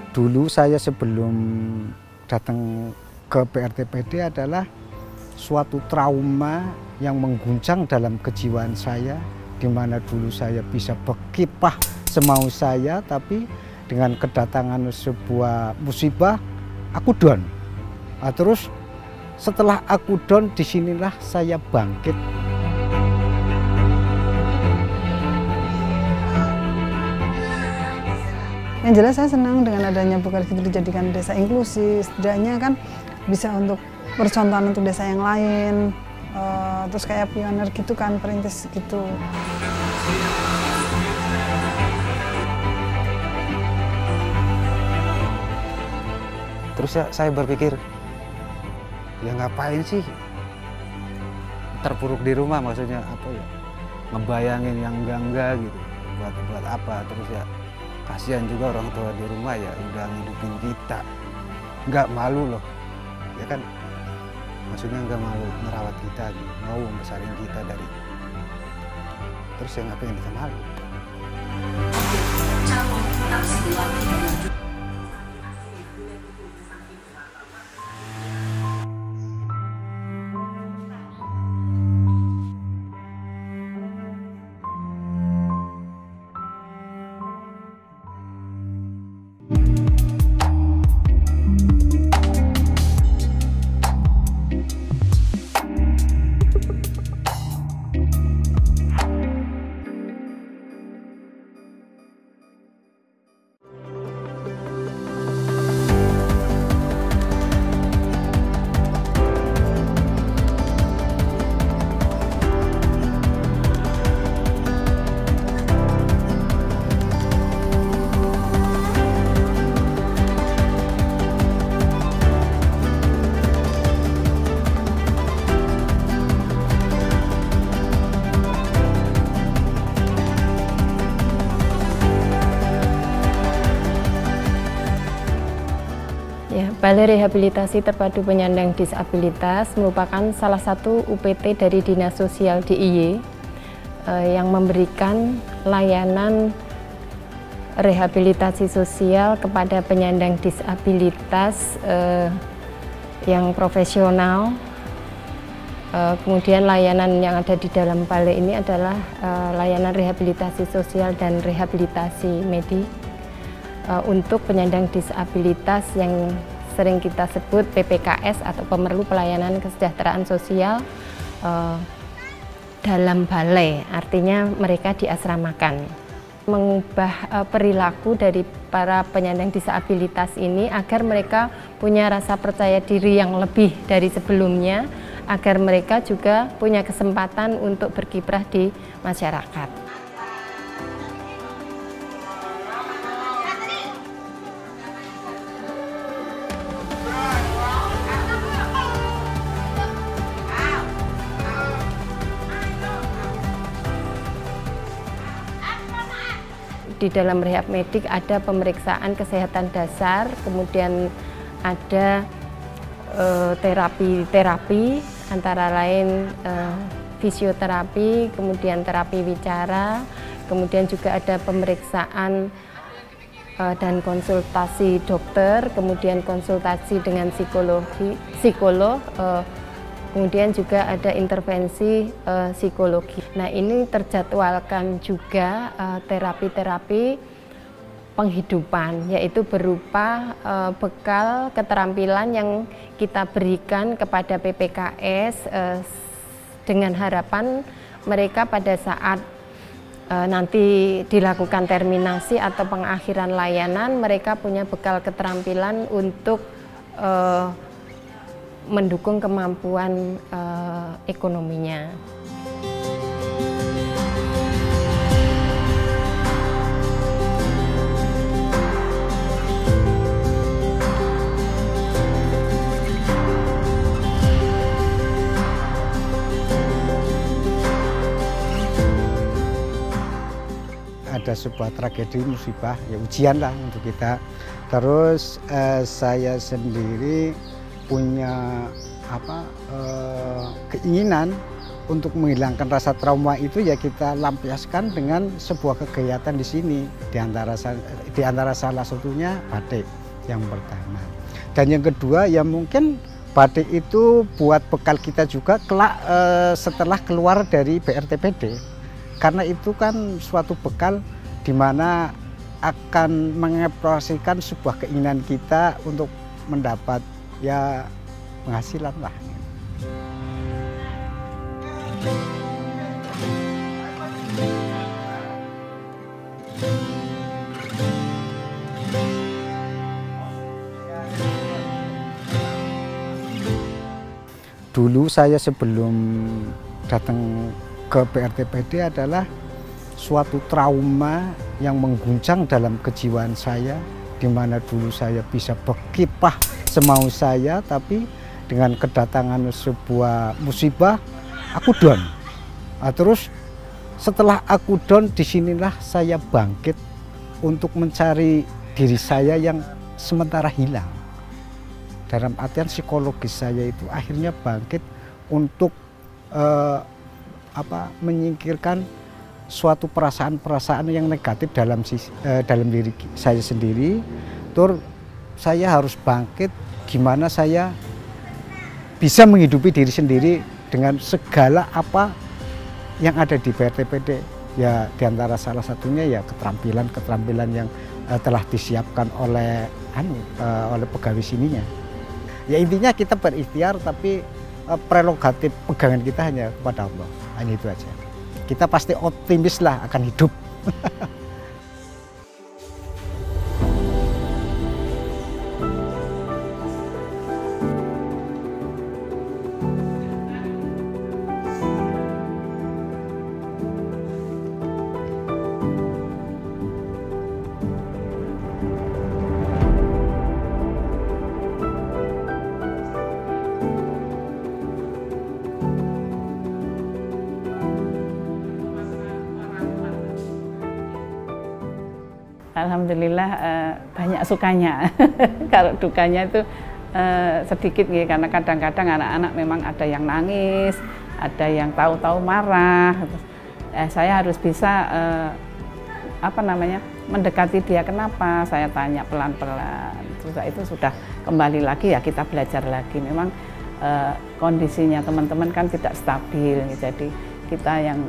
Dulu saya sebelum datang ke PRTPD adalah suatu trauma yang mengguncang dalam kejiwaan saya, di mana dulu saya bisa berkiprah semau saya, tapi dengan kedatangan sebuah musibah, aku down. Nah, terus setelah aku down, disinilah saya bangkit. Yang jelas saya senang dengan adanya Bukarest dijadikan desa inklusi, setidaknya kan bisa untuk percontohan untuk desa yang lain, terus kayak pioner gitu kan, perintis gitu. Terus ya saya berpikir, ya ngapain sih terpuruk di rumah, maksudnya apa ya, ngebayangin yang enggak gitu, buat apa. Terus ya kasihan juga orang tua di rumah ya udah ngidupin kita, nggak malu loh, ya kan, maksudnya nggak malu merawat kita, gitu. Mau membesarin kita dari, terus ya ngapain kita malu. Balai Rehabilitasi Terpadu Penyandang Disabilitas merupakan salah satu UPT dari Dinas Sosial DIY yang memberikan layanan rehabilitasi sosial kepada penyandang disabilitas yang profesional. Kemudian layanan yang ada di dalam balai ini adalah layanan rehabilitasi sosial dan rehabilitasi medik untuk penyandang disabilitas yang sering kita sebut PPKS atau pemerlu pelayanan kesejahteraan sosial dalam balai, artinya mereka diasramakan. Mengubah perilaku dari para penyandang disabilitas ini agar mereka punya rasa percaya diri yang lebih dari sebelumnya, agar mereka juga punya kesempatan untuk berkiprah di masyarakat. Di dalam rehab medik ada pemeriksaan kesehatan dasar, kemudian ada terapi antara lain fisioterapi, kemudian terapi wicara, kemudian juga ada pemeriksaan dan konsultasi dokter, kemudian konsultasi dengan psikolog, kemudian juga ada intervensi psikologi. Nah, ini terjadwalkan juga terapi-terapi penghidupan, yaitu berupa bekal keterampilan yang kita berikan kepada PPKS dengan harapan mereka pada saat nanti dilakukan terminasi atau pengakhiran layanan, mereka punya bekal keterampilan untuk mendukung kemampuan ekonominya. Ada sebuah tragedi musibah, ya ujian lah untuk kita. Terus saya sendiri punya keinginan untuk menghilangkan rasa trauma itu, ya kita lampiaskan dengan sebuah kegiatan di sini, di antara salah satunya batik. yang pertama. Dan yang kedua ya mungkin batik itu buat bekal kita juga kelak setelah keluar dari BRTPD. Karena itu kan suatu bekal di mana akan mengekspresikan sebuah keinginan kita untuk mendapat ya penghasilan lah. Dulu saya sebelum datang ke BRTPD adalah suatu trauma yang mengguncang dalam kejiwaan saya, di mana dulu saya bisa berkiprah semau saya, tapi dengan kedatangan sebuah musibah, aku down. Nah, terus setelah aku down, disinilah saya bangkit untuk mencari diri saya yang sementara hilang. Dalam artian psikologis saya itu akhirnya bangkit untuk menyingkirkan suatu perasaan-perasaan yang negatif dalam diri saya sendiri. Terus saya harus bangkit gimana saya bisa menghidupi diri sendiri dengan segala apa yang ada di BRTPD. Ya diantara salah satunya ya keterampilan yang telah disiapkan oleh pegawai sininya. Ya intinya kita berikhtiar, tapi prerogatif pegangan kita hanya kepada Allah. Hanya itu aja. Kita pasti optimis lah akan hidup. Alhamdulillah banyak sukanya. Kalau dukanya itu sedikit gitu, karena kadang-kadang anak-anak memang ada yang nangis, ada yang tahu-tahu marah. Saya harus bisa mendekati dia. Kenapa? Saya tanya pelan-pelan. Itu sudah kembali lagi ya kita belajar lagi. Memang kondisinya teman-teman kan tidak stabil, jadi kita yang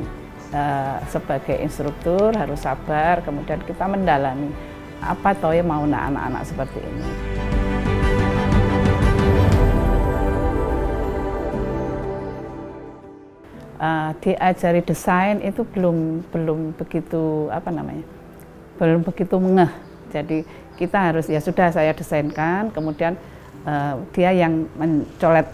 sebagai instruktur harus sabar, kemudian kita mendalami apa toh yang mau anak-anak seperti ini. Diajari desain itu belum begitu belum begitu ngeh. Jadi kita harus ya sudah saya desainkan, kemudian dia yang mencolet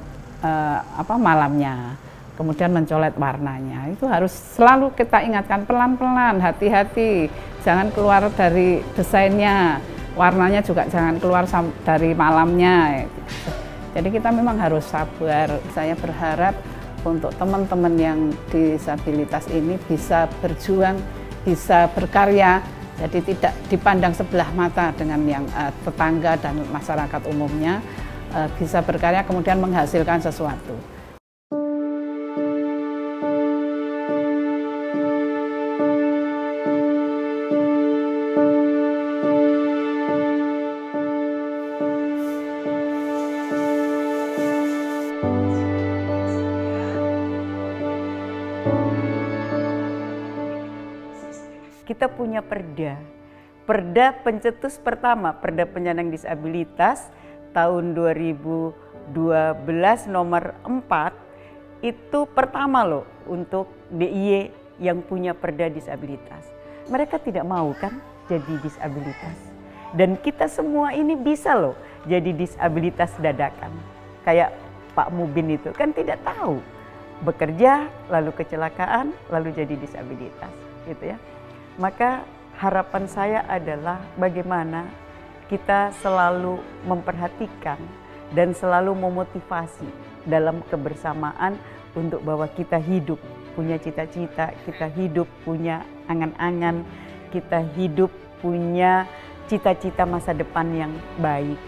malamnya. Kemudian mencolet warnanya, itu harus selalu kita ingatkan pelan-pelan, hati-hati, jangan keluar dari desainnya, warnanya juga jangan keluar dari malamnya. Jadi kita memang harus sabar. Saya berharap untuk teman-teman yang disabilitas ini bisa berjuang, bisa berkarya, jadi tidak dipandang sebelah mata dengan yang tetangga dan masyarakat umumnya, bisa berkarya kemudian menghasilkan sesuatu. Kita punya perda pencetus pertama, Perda Penyandang Disabilitas tahun 2012 nomor 4, itu pertama loh untuk DIY yang punya perda disabilitas. Mereka tidak mau kan jadi disabilitas, dan kita semua ini bisa loh jadi disabilitas dadakan. Kayak Pak Mubin itu kan tidak tahu, bekerja lalu kecelakaan lalu jadi disabilitas gitu ya. Maka harapan saya adalah bagaimana kita selalu memperhatikan dan selalu memotivasi dalam kebersamaan untuk bahwa kita hidup punya cita-cita, kita hidup punya angan-angan, kita hidup punya cita-cita masa depan yang baik.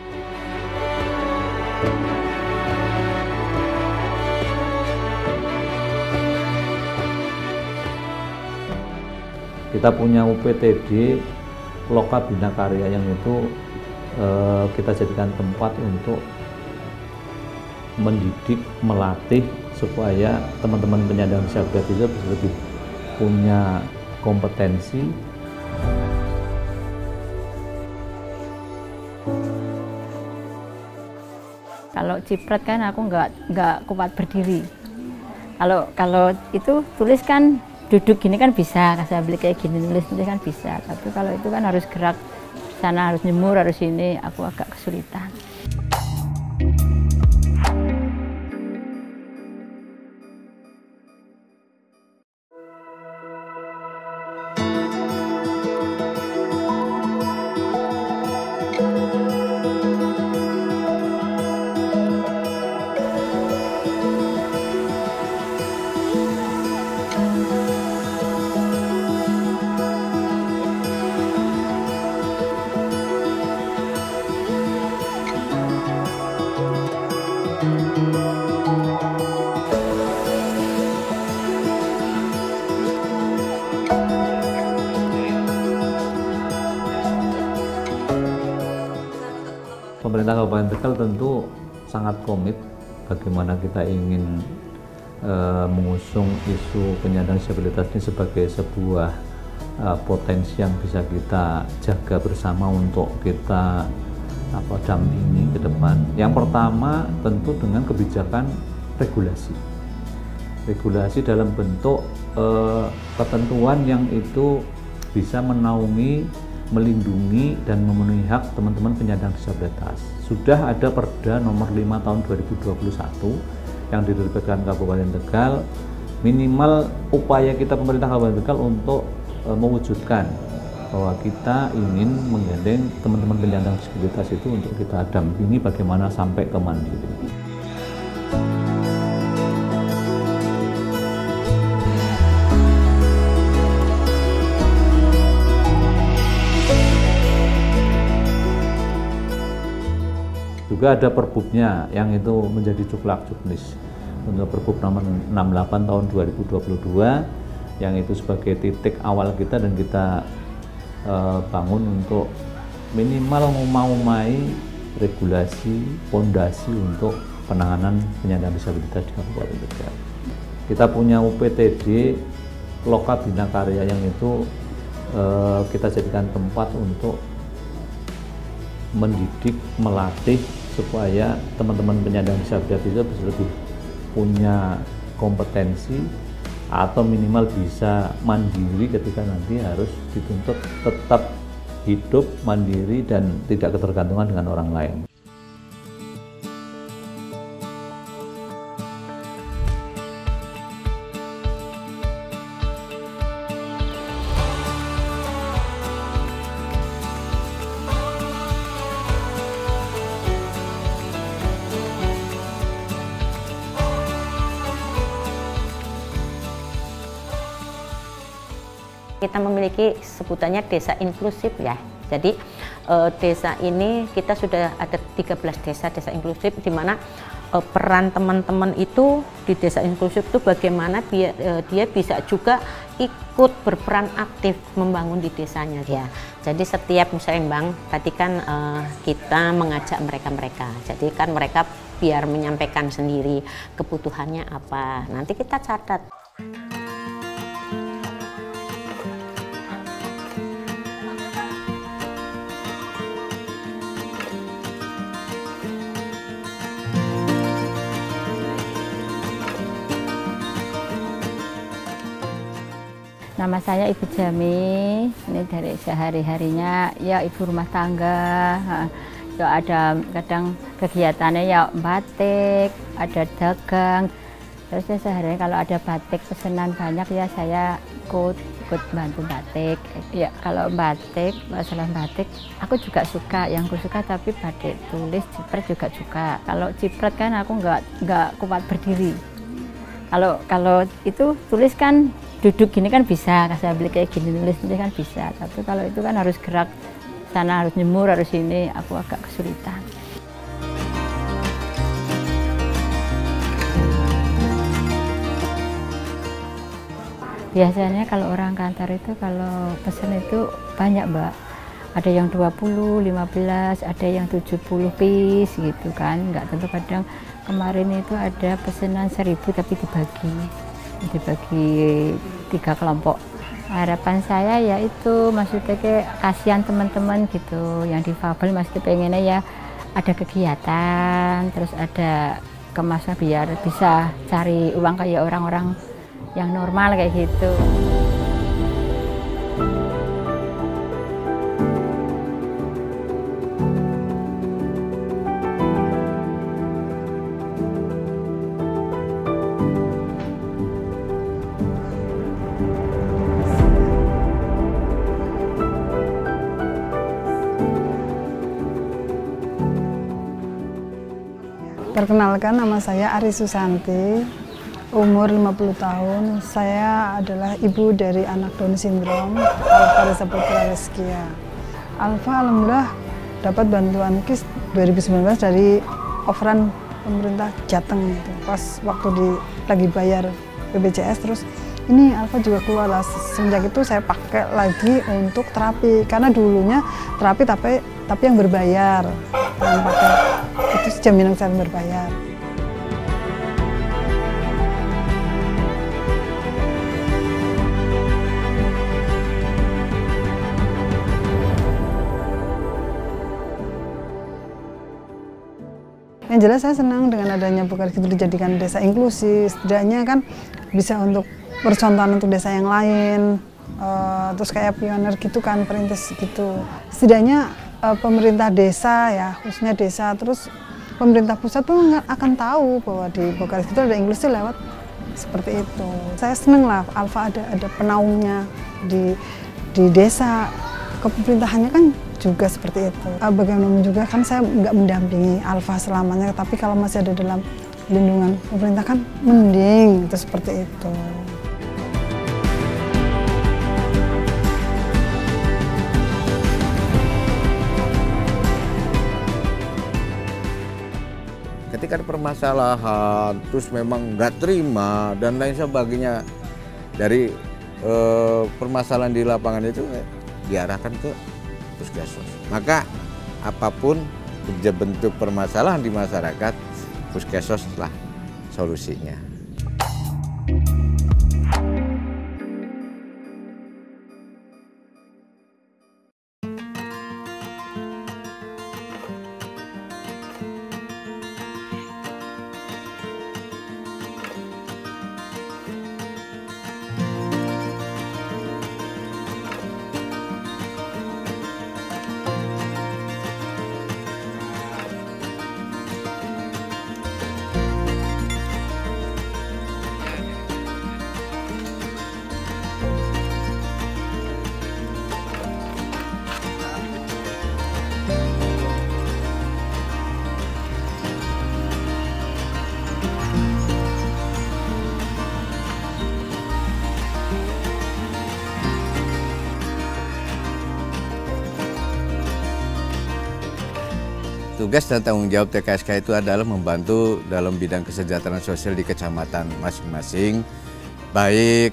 Kita punya UPTD Loka Bina Karya yang itu kita jadikan tempat untuk mendidik, melatih supaya teman-teman penyandang disabilitas itu lebih punya kompetensi. Kalau ciprat kan aku nggak kuat berdiri. Kalau itu tulis kan duduk gini kan bisa, saya beli kayak gini nulis kan bisa. Tapi kalau itu kan harus gerak sana, harus nyemur, harus ini, aku agak kesulitan. Pemerintah Kabupaten Tegal tentu sangat komit bagaimana kita ingin mengusung isu penyandang disabilitas ini sebagai sebuah potensi yang bisa kita jaga bersama untuk kita dampingi ke depan. Yang pertama tentu dengan kebijakan regulasi. Regulasi dalam bentuk ketentuan yang itu bisa menaungi, melindungi dan memenuhi hak teman-teman penyandang disabilitas. Sudah ada Perda nomor 5 tahun 2021 yang diterbitkan Kabupaten Tegal. Minimal upaya kita pemerintah Kabupaten Tegal untuk mewujudkan bahwa kita ingin menggandeng teman-teman penyandang disabilitas itu untuk kita dampingi bagaimana sampai ke mandiri. Juga ada perbubnya yang itu menjadi cuklak juknis untuk Perbub nomor 68 tahun 2022 yang itu sebagai titik awal kita dan kita bangun untuk minimal memauai regulasi pondasi untuk penanganan penyandang disabilitas di Kabupaten Tegal. Kita punya UPTD Loka Bina Karya yang itu kita jadikan tempat untuk mendidik, melatih supaya teman-teman penyandang disabilitas itu bisa lebih punya kompetensi atau minimal bisa mandiri ketika nanti harus dituntut tetap hidup mandiri dan tidak ketergantungan dengan orang lain. Kita memiliki sebutannya desa inklusif ya. Jadi desa ini kita sudah ada 13 desa inklusif di mana peran teman-teman itu di desa inklusif itu bagaimana dia bisa juga ikut berperan aktif membangun di desanya ya. Jadi setiap misalnya Bang, tadi kan kita mengajak mereka. Jadi kan mereka biar menyampaikan sendiri kebutuhannya apa. Nanti kita catat. Nama saya Ibu Jami, ini dari sehari-harinya ya ibu rumah tangga. Ya ada kadang kegiatannya ya batik, ada dagang. Terus ya sehari-hari kalau ada batik pesanan banyak ya saya ikut bantu batik. Ya kalau batik, masalah batik, aku juga suka. Yang aku suka tapi batik tulis, ciprat juga suka. Kalau ciprat kan aku nggak kuat berdiri. Kalau itu tulis kan duduk gini kan bisa, saya beli kayak gini nulis kan bisa. Tapi kalau itu kan harus gerak sana, harus nyemur, harus ini, aku agak kesulitan. Biasanya kalau orang kantor itu kalau pesan itu banyak Mbak. ada yang 20, 15, ada yang 70 piece gitu kan. Nggak tentu, kadang kemarin itu ada pesanan 1000 tapi dibagi 3 kelompok. Harapan saya ya itu, maksudnya kayak kasihan teman-teman gitu yang difabel, masih pengennya ya ada kegiatan, terus ada kemasan biar bisa cari uang kayak orang-orang yang normal kayak gitu. Perkenalkan, nama saya Ari Susanti, umur 50 tahun. Saya adalah ibu dari anak Down syndrome, Alfa Reza Putra Reskia. Alfa alhamdulillah dapat bantuan KIS 2019 dari offeran pemerintah Jateng itu. Pas waktu lagi bayar BPJS, terus ini Alfa juga keluar lah. Semenjak itu saya pakai lagi untuk terapi, karena dulunya terapi tapi yang berbayar, yang pakai itu jaminan kesehatan berbayar. Yang jelas saya senang dengan adanya Bukar Gitu dijadikan desa inklusi, setidaknya kan bisa untuk percontohan untuk desa yang lain, terus kayak pioner gitu kan, perintis gitu. Setidaknya pemerintah desa ya, khususnya desa, terus pemerintah pusat pun akan tahu bahwa di Bukar Gitu ada inklusi lewat seperti itu. Saya senang lah Alfa ada penaungnya di desa, kepemerintahannya kan juga seperti itu. Bagaimana juga kan saya nggak mendampingi Alfa selamanya, tapi kalau masih ada dalam lindungan pemerintah kan mending itu seperti itu. Ketika ada permasalahan, terus memang nggak terima dan lain sebagainya, dari permasalahan di lapangan itu diarahkan ke puskesmas. Maka apapun bentuk permasalahan di masyarakat, puskesmas lah solusinya. Tugas dan tanggung jawab TKSK itu adalah membantu dalam bidang kesejahteraan sosial di kecamatan masing-masing, baik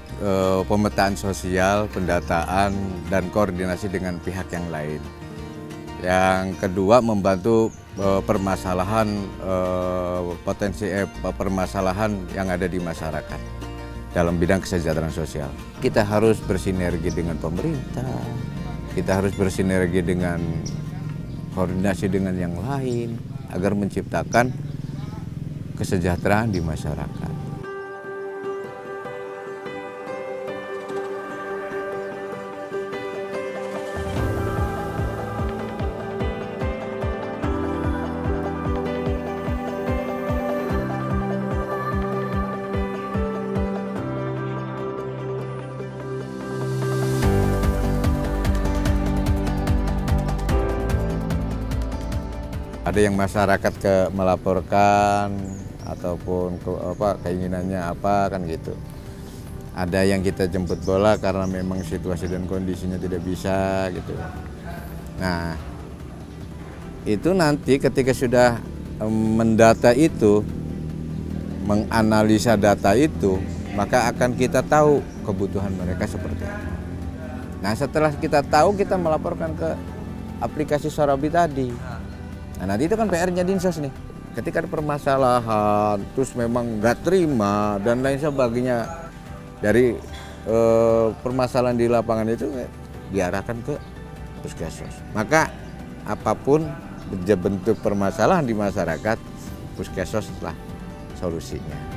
pemetaan sosial, pendataan, dan koordinasi dengan pihak yang lain. Yang kedua, membantu permasalahan permasalahan yang ada di masyarakat dalam bidang kesejahteraan sosial. Kita harus bersinergi dengan pemerintah, kita harus bersinergi dengan koordinasi dengan yang lain agar menciptakan kesejahteraan di masyarakat. Ada yang masyarakat melaporkan ataupun keinginannya apa kan gitu. Ada yang kita jemput bola karena memang situasi dan kondisinya tidak bisa gitu. Nah, itu nanti ketika sudah mendata itu, menganalisa data itu, maka akan kita tahu kebutuhan mereka seperti apa. Nah, setelah kita tahu, kita melaporkan ke aplikasi Sorabi tadi. Nah nanti itu kan PR-nya Dinsos nih. Ketika ada permasalahan, terus memang nggak terima dan lain sebagainya dari permasalahan di lapangan itu diarahkan ke Puskesmas. Maka apapun bentuk permasalahan di masyarakat, Puskesmas lah solusinya.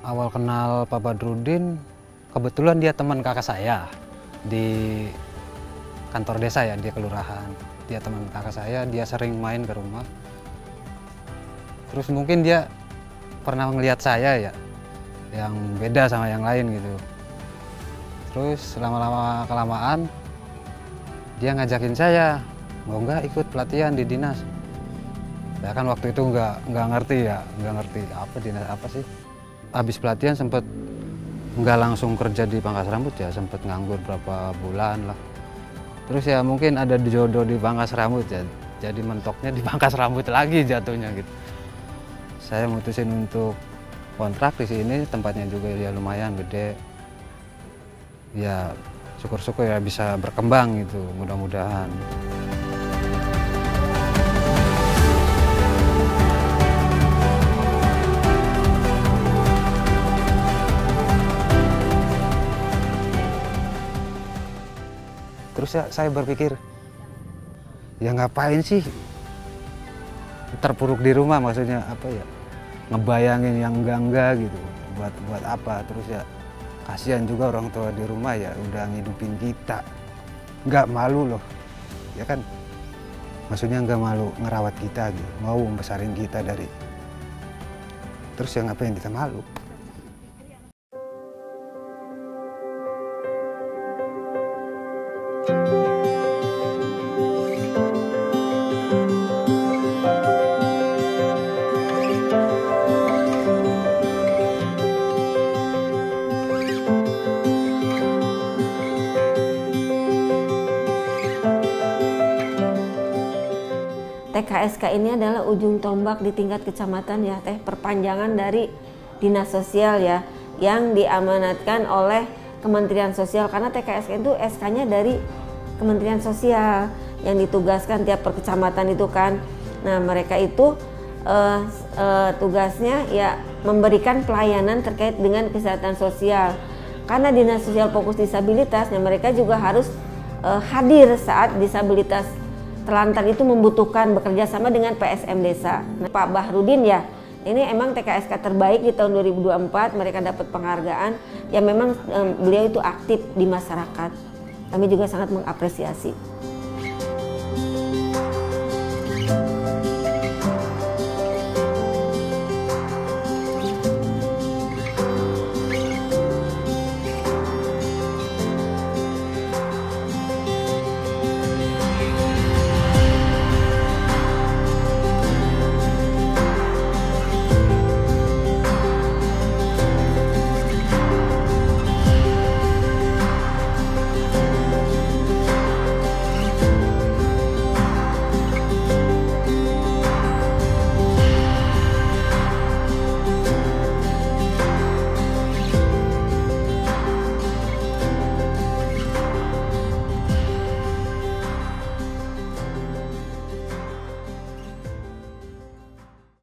Awal kenal Pak Badrudin, kebetulan dia teman kakak saya di kantor desa ya, dia kelurahan. Dia teman kakak saya, dia sering main ke rumah. Terus mungkin dia pernah melihat saya ya, yang beda sama yang lain gitu. Terus lama-lama kelamaan, dia ngajakin saya, mau nggak ikut pelatihan di dinas. Saya kan waktu itu nggak ngerti ya, nggak ngerti apa dinas apa sih. Habis pelatihan sempat nggak langsung kerja di Pangkas Rambut ya, sempat nganggur berapa bulan lah. Terus ya mungkin ada jodoh di Pangkas Rambut ya, jadi mentoknya di Pangkas Rambut lagi jatuhnya gitu. Saya mutusin untuk kontrak di sini, tempatnya juga ya lumayan gede. Ya syukur-syukur ya bisa berkembang gitu, mudah-mudahan. Terus ya saya berpikir, ya ngapain sih terpuruk di rumah, maksudnya apa ya, ngebayangin yang enggak gitu, buat apa. Terus ya kasihan juga orang tua di rumah ya, udah ngidupin kita, nggak malu loh, ya kan, maksudnya nggak malu ngerawat kita gitu, mau membesarin kita dari, terus ya ngapain kita malu. TKSK ini adalah ujung tombak di tingkat kecamatan ya Teh, perpanjangan dari dinas sosial ya, yang diamanatkan oleh Kementerian Sosial, karena TKSK itu SK-nya dari Kementerian Sosial yang ditugaskan tiap perkecamatan itu kan. Nah mereka itu tugasnya ya memberikan pelayanan terkait dengan kesehatan sosial, karena dinas sosial fokus disabilitas, nah mereka juga harus hadir saat disabilitas terlantar itu membutuhkan, bekerja sama dengan PSM desa. Nah, Pak Bahrudin ya, ini emang TKSK terbaik di tahun 2024, mereka dapat penghargaan, ya memang beliau itu aktif di masyarakat. Kami juga sangat mengapresiasi.